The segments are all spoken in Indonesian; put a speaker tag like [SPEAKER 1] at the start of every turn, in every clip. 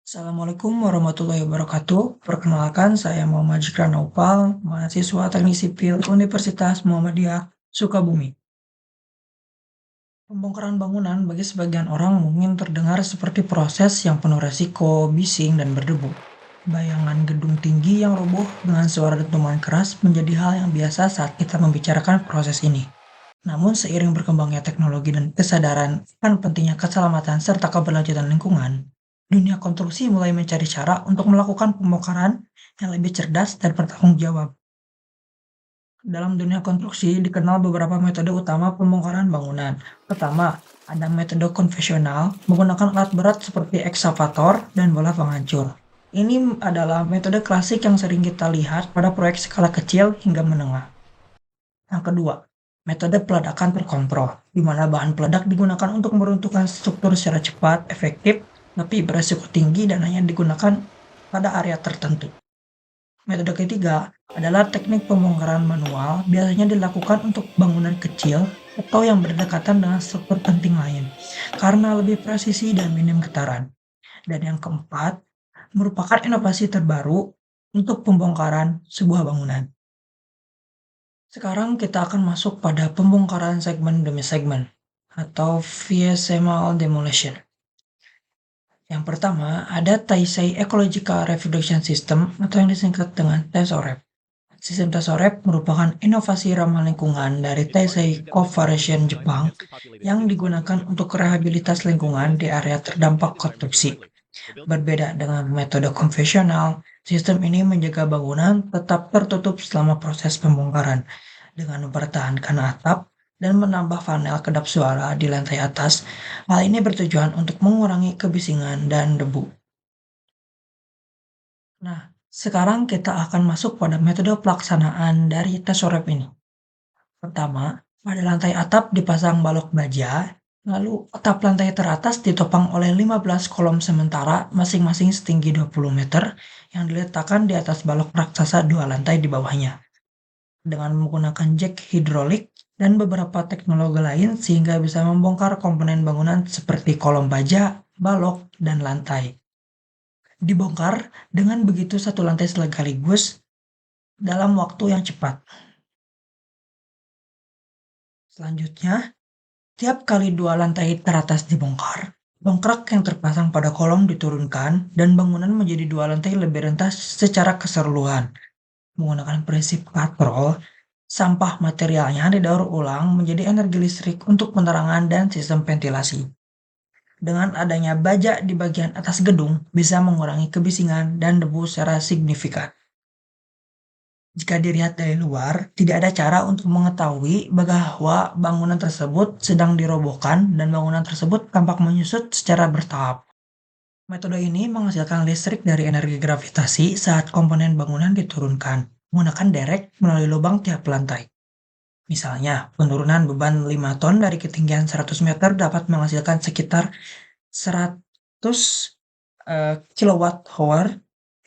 [SPEAKER 1] Assalamualaikum warahmatullahi wabarakatuh. Perkenalkan, saya Muhammad Jikran Naufal, mahasiswa Teknik Sipil Universitas Muhammadiyah, Sukabumi. Pembongkaran bangunan bagi sebagian orang mungkin terdengar seperti proses yang penuh resiko, bising, dan berdebu. Bayangan gedung tinggi yang roboh dengan suara dentuman keras menjadi hal yang biasa saat kita membicarakan proses ini. Namun seiring berkembangnya teknologi dan kesadaran akan pentingnya keselamatan serta keberlanjutan lingkungan, dunia konstruksi mulai mencari cara untuk melakukan pembongkaran yang lebih cerdas dan bertanggung jawab. Dalam dunia konstruksi dikenal beberapa metode utama pembongkaran bangunan. Pertama, ada metode konvensional menggunakan alat berat seperti ekskavator dan bola penghancur. Ini adalah metode klasik yang sering kita lihat pada proyek skala kecil hingga menengah. Yang kedua, metode peledakan terkontrol, di mana bahan peledak digunakan untuk meruntuhkan struktur secara cepat, efektif, tapi beresiko tinggi dan hanya digunakan pada area tertentu. Metode ketiga adalah teknik pembongkaran manual, biasanya dilakukan untuk bangunan kecil atau yang berdekatan dengan struktur penting lain, karena lebih presisi dan minim getaran. Dan yang keempat, merupakan inovasi terbaru untuk pembongkaran sebuah bangunan. Sekarang kita akan masuk pada pembongkaran segmen demi segmen, atau VSML Demolition. Yang pertama, ada Taisei Ecological Reproduction System atau yang disingkat dengan TESOREP. Sistem TESOREP merupakan inovasi ramah lingkungan dari Taisei Corporation Jepang yang digunakan untuk rehabilitas lingkungan di area terdampak konstruksi. Berbeda dengan metode konvensional, sistem ini menjaga bangunan tetap tertutup selama proses pembongkaran dengan mempertahankan atap dan menambah panel kedap suara di lantai atas. Hal ini bertujuan untuk mengurangi kebisingan dan debu. Nah, sekarang kita akan masuk pada metode pelaksanaan dari TESOREP ini. Pertama, pada lantai atap dipasang balok baja, lalu atap lantai teratas ditopang oleh 15 kolom sementara masing-masing setinggi 20 meter yang diletakkan di atas balok raksasa dua lantai di bawahnya. Dengan menggunakan jack hidrolik dan beberapa teknologi lain sehingga bisa membongkar komponen bangunan seperti kolom baja, balok, dan lantai. Dibongkar dengan begitu satu lantai sekaligus dalam waktu yang cepat. Selanjutnya, tiap kali dua lantai teratas dibongkar, dongkrak yang terpasang pada kolom diturunkan dan bangunan menjadi dua lantai lebih rentas secara keseluruhan. Menggunakan prinsip katrol, sampah materialnya didaur ulang menjadi energi listrik untuk penerangan dan sistem ventilasi. Dengan adanya baja di bagian atas gedung bisa mengurangi kebisingan dan debu secara signifikan. Jika dilihat dari luar, tidak ada cara untuk mengetahui bahwa bangunan tersebut sedang dirobohkan dan bangunan tersebut tampak menyusut secara bertahap. Metode ini menghasilkan listrik dari energi gravitasi saat komponen bangunan diturunkan, menggunakan derek melalui lubang tiap lantai. Misalnya, penurunan beban 5 ton dari ketinggian 100 meter dapat menghasilkan sekitar 100 kWh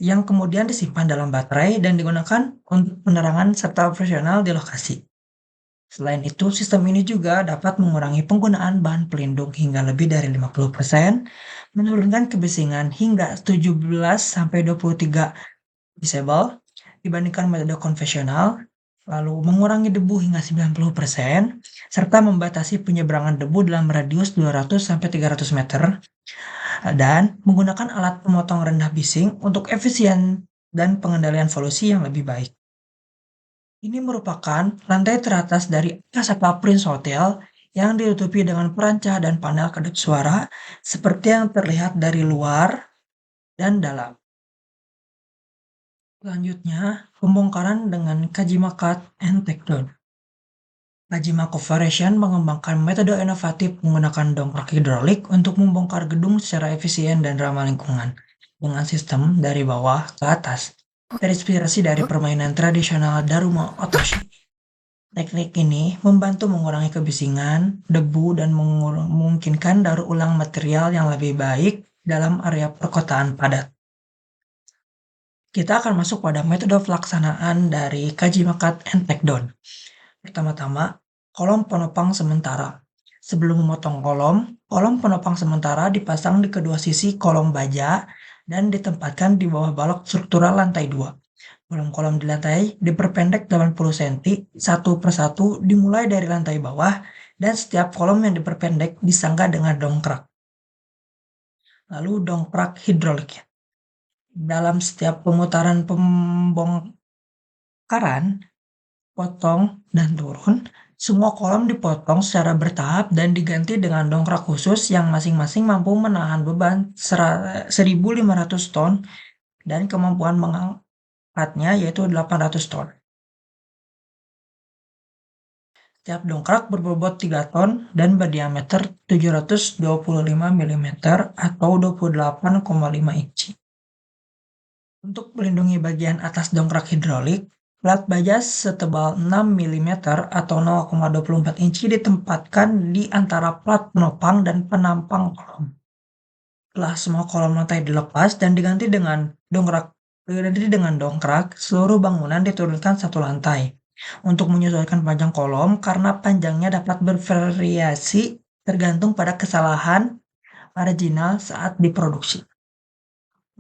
[SPEAKER 1] yang kemudian disimpan dalam baterai dan digunakan untuk penerangan serta operasional di lokasi. Selain itu, sistem ini juga dapat mengurangi penggunaan bahan pelindung hingga lebih dari 50%, menurunkan kebisingan hingga 17-23 decibel dibandingkan metode konvensional, lalu mengurangi debu hingga 90%, serta membatasi penyeberangan debu dalam radius 200-300 meter, dan menggunakan alat pemotong rendah bising untuk efisien dan pengendalian polusi yang lebih baik. Ini merupakan lantai teratas dari Casablanca Prince Hotel yang ditutupi dengan perancah dan panel kedap suara seperti yang terlihat dari luar dan dalam. Selanjutnya, pembongkaran dengan Kajima Cut and Takedown. Kajima Corporation mengembangkan metode inovatif menggunakan dongkrak hidrolik untuk membongkar gedung secara efisien dan ramah lingkungan dengan sistem dari bawah ke atas, terinspirasi dari permainan tradisional Daruma Otoshi. Teknik ini membantu mengurangi kebisingan, debu, dan memungkinkan daur ulang material yang lebih baik dalam area perkotaan padat. Kita akan masuk pada metode pelaksanaan dari Kajima Cut and Takedown. Pertama-tama, kolom penopang sementara. Sebelum memotong kolom penopang sementara dipasang di kedua sisi kolom baja dan ditempatkan di bawah balok struktural lantai 2. Kolom-kolom di lantai diperpendek 80 cm satu persatu dimulai dari lantai bawah, dan setiap kolom yang diperpendek disangga dengan dongkrak. Lalu dongkrak hidrolik. Dalam setiap pemutaran pembongkaran, potong dan turun, semua kolom dipotong secara bertahap dan diganti dengan dongkrak khusus yang masing-masing mampu menahan beban 1.500 ton dan kemampuan mengangkatnya yaitu 800 ton. Setiap dongkrak berbobot 3 ton dan berdiameter 725 mm atau 28,5 inci. Untuk melindungi bagian atas dongkrak hidrolik, plat baja setebal 6 mm atau 0,24 inci ditempatkan di antara plat penopang dan penampang kolom. Setelah semua kolom lantai dilepas dan diganti dengan dongkrak, seluruh bangunan diturunkan satu lantai. Untuk menyesuaikan panjang kolom, karena panjangnya dapat bervariasi tergantung pada kesalahan marginal saat diproduksi.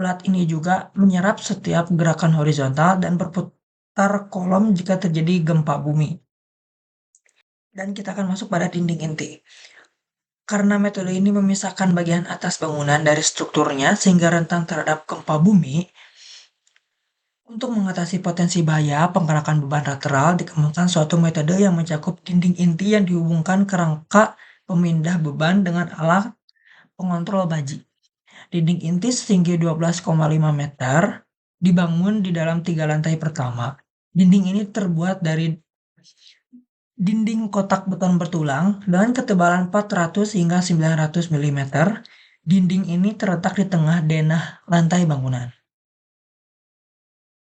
[SPEAKER 1] Plat ini juga menyerap setiap gerakan horizontal dan berputar kolom jika terjadi gempa bumi. Dan kita akan masuk pada dinding inti. Karena metode ini memisahkan bagian atas bangunan dari strukturnya sehingga rentan terhadap gempa bumi, untuk mengatasi potensi bahaya penggerakan beban lateral dikembangkan suatu metode yang mencakup dinding inti yang dihubungkan ke rangka pemindah beban dengan alat pengontrol baji. Dinding inti setinggi 12,5 meter dibangun di dalam 3 lantai pertama. Dinding ini terbuat dari dinding kotak beton bertulang dengan ketebalan 400 hingga 900 mm. Dinding ini terletak di tengah denah lantai bangunan.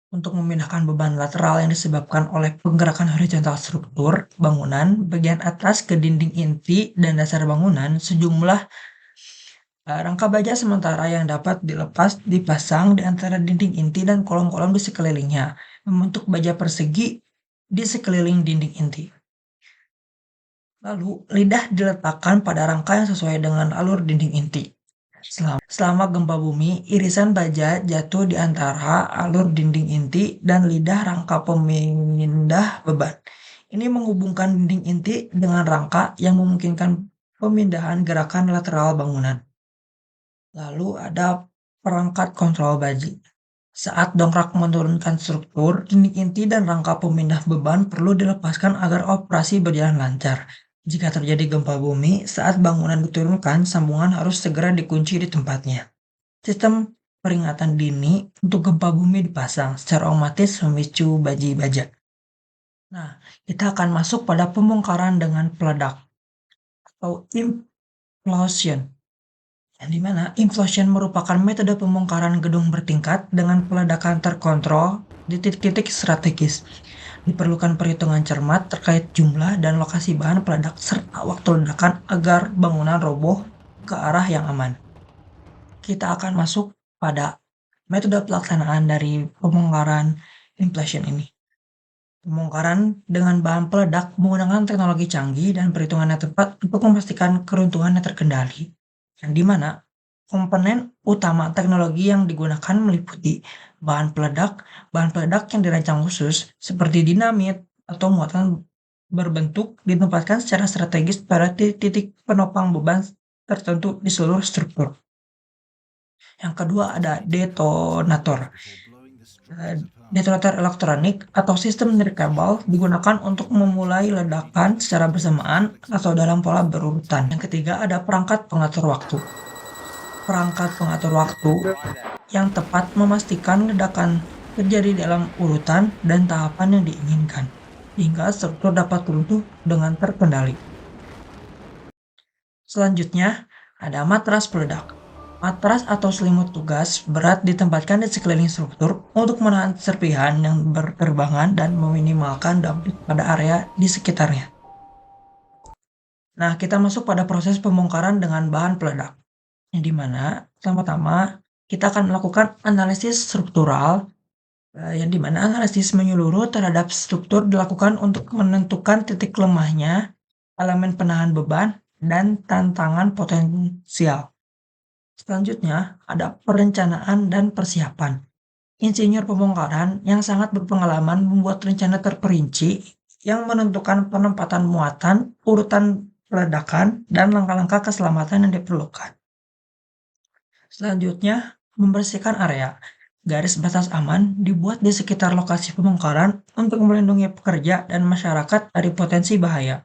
[SPEAKER 1] Untuk memindahkan beban lateral yang disebabkan oleh penggerakan horizontal struktur bangunan bagian atas ke dinding inti dan dasar bangunan, sejumlah rangka baja sementara yang dapat dilepas dipasang di antara dinding inti dan kolom-kolom di sekelilingnya, membentuk baja persegi di sekeliling dinding inti. Lalu, lidah diletakkan pada rangka yang sesuai dengan alur dinding inti. Selama gempa bumi, irisan baja jatuh di antara alur dinding inti dan lidah rangka pemindah beban. Ini menghubungkan dinding inti dengan rangka yang memungkinkan pemindahan gerakan lateral bangunan. Lalu ada perangkat kontrol baji. Saat dongkrak menurunkan struktur, dinding inti dan rangka pemindah beban perlu dilepaskan agar operasi berjalan lancar. Jika terjadi gempa bumi, saat bangunan diturunkan, sambungan harus segera dikunci di tempatnya. Sistem peringatan dini untuk gempa bumi dipasang secara otomatis memicu baji baja. Nah, kita akan masuk pada pembongkaran dengan peledak atau implosion. Yang dimana implosion merupakan metode pembongkaran gedung bertingkat dengan peledakan terkontrol di titik-titik strategis. Diperlukan perhitungan cermat terkait jumlah dan lokasi bahan peledak serta waktu ledakan agar bangunan roboh ke arah yang aman. Kita akan masuk pada metode pelaksanaan dari pembongkaran implosion ini. Pembongkaran dengan bahan peledak menggunakan teknologi canggih dan perhitungan yang tepat untuk memastikan keruntuhan yang terkendali. Yang dimana komponen utama teknologi yang digunakan meliputi bahan peledak yang dirancang khusus seperti dinamit atau muatan berbentuk ditempatkan secara strategis pada titik penopang beban tertentu di seluruh struktur. Yang kedua ada detonator. Detonator elektronik atau sistem nirkabel digunakan untuk memulai ledakan secara bersamaan atau dalam pola berurutan. Yang ketiga ada perangkat pengatur waktu. Perangkat pengatur waktu yang tepat memastikan ledakan terjadi dalam urutan dan tahapan yang diinginkan, hingga struktur dapat runtuh dengan terkendali. Selanjutnya ada matras peledak. Matras atau selimut tugas berat ditempatkan di sekeliling struktur untuk menahan serpihan yang berterbangan dan meminimalkan dampak pada area di sekitarnya. Nah, kita masuk pada proses pembongkaran dengan bahan peledak. Yang dimana pertama-tama kita akan melakukan analisis struktural, yang dimana analisis menyeluruh terhadap struktur dilakukan untuk menentukan titik lemahnya, elemen penahan beban, dan tantangan potensial. Selanjutnya, ada perencanaan dan persiapan. Insinyur pembongkaran yang sangat berpengalaman membuat rencana terperinci yang menentukan penempatan muatan, urutan ledakan, dan langkah-langkah keselamatan yang diperlukan. Selanjutnya, membersihkan area. Garis batas aman dibuat di sekitar lokasi pembongkaran untuk melindungi pekerja dan masyarakat dari potensi bahaya.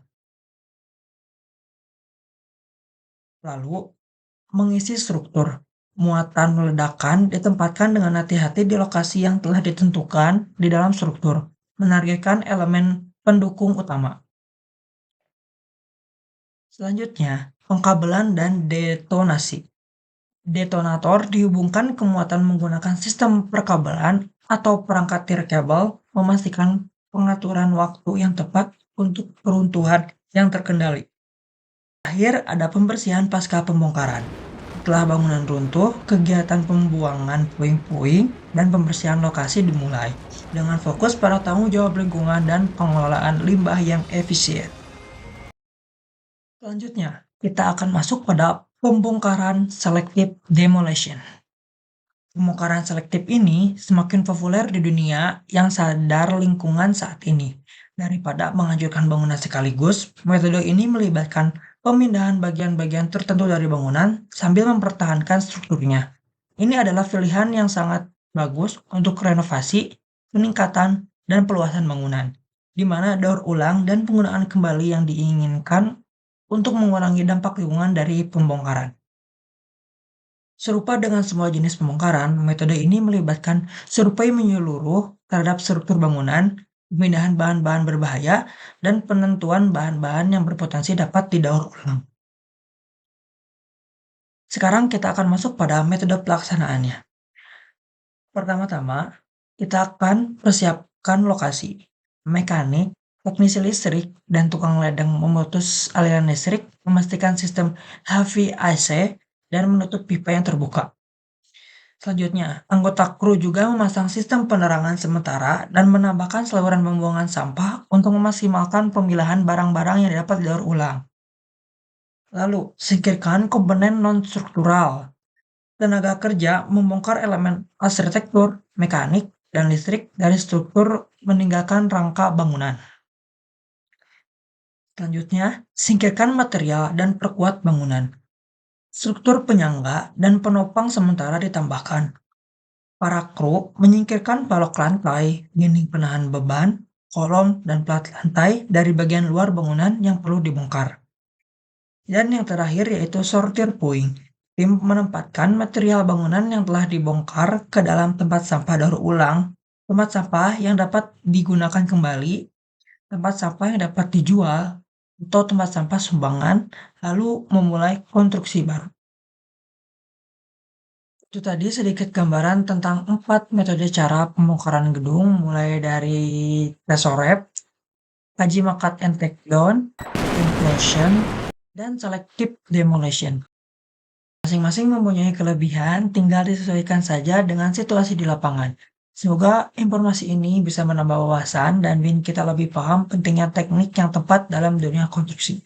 [SPEAKER 1] Lalu, mengisi struktur. Muatan ledakan ditempatkan dengan hati-hati di lokasi yang telah ditentukan di dalam struktur, menargetkan elemen pendukung utama. Selanjutnya, pengkabelan dan detonasi. Detonator dihubungkan ke muatan menggunakan sistem perkabelan atau perangkat tier kabel, memastikan pengaturan waktu yang tepat untuk peruntuhan yang terkendali. Terakhir, ada pembersihan pasca pembongkaran. Setelah bangunan runtuh, kegiatan pembuangan puing-puing dan pembersihan lokasi dimulai dengan fokus pada tanggung jawab lingkungan dan pengelolaan limbah yang efisien. Selanjutnya, kita akan masuk pada pembongkaran selective demolition. Pembongkaran selektif ini semakin populer di dunia yang sadar lingkungan saat ini. Daripada menghancurkan bangunan sekaligus, metode ini melibatkan pemindahan bagian-bagian tertentu dari bangunan sambil mempertahankan strukturnya. Ini adalah pilihan yang sangat bagus untuk renovasi, peningkatan, dan perluasan bangunan, di mana daur ulang dan penggunaan kembali yang diinginkan untuk mengurangi dampak lingkungan dari pembongkaran. Serupa dengan semua jenis pembongkaran, metode ini melibatkan survei menyeluruh terhadap struktur bangunan, pemindahan bahan-bahan berbahaya, dan penentuan bahan-bahan yang berpotensi dapat didaur ulang. Sekarang kita akan masuk pada metode pelaksanaannya. Pertama-tama, kita akan persiapkan lokasi. Mekanik, teknisi listrik, dan tukang ledeng memutus aliran listrik, memastikan sistem HVAC, dan menutup pipa yang terbuka. Selanjutnya, anggota kru juga memasang sistem penerangan sementara dan menambahkan saluran pembuangan sampah untuk memaksimalkan pemilahan barang-barang yang dapat didaur ulang. Lalu, singkirkan komponen non-struktural. Tenaga kerja membongkar elemen arsitektur, mekanik, dan listrik dari struktur meninggalkan rangka bangunan. Selanjutnya, singkirkan material dan perkuat bangunan. Struktur penyangga dan penopang sementara ditambahkan. Para kru menyingkirkan balok lantai, dinding penahan beban, kolom, dan plat lantai dari bagian luar bangunan yang perlu dibongkar. Dan yang terakhir yaitu sortir puing. Tim menempatkan material bangunan yang telah dibongkar ke dalam tempat sampah daur ulang, tempat sampah yang dapat digunakan kembali, tempat sampah yang dapat dijual, atau tempat sampah sumbangan, lalu memulai konstruksi baru. Itu tadi sedikit gambaran tentang 4 metode cara pembongkaran gedung, mulai dari Tesorep, Kaji Makat and Takedown, Implosion, dan Selective Demolition. Masing-masing mempunyai kelebihan, tinggal disesuaikan saja dengan situasi di lapangan. Semoga informasi ini bisa menambah wawasan dan bikin kita lebih paham pentingnya teknik yang tepat dalam dunia konstruksi.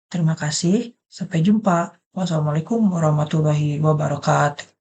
[SPEAKER 1] Terima kasih, sampai jumpa. Wassalamualaikum warahmatullahi wabarakatuh.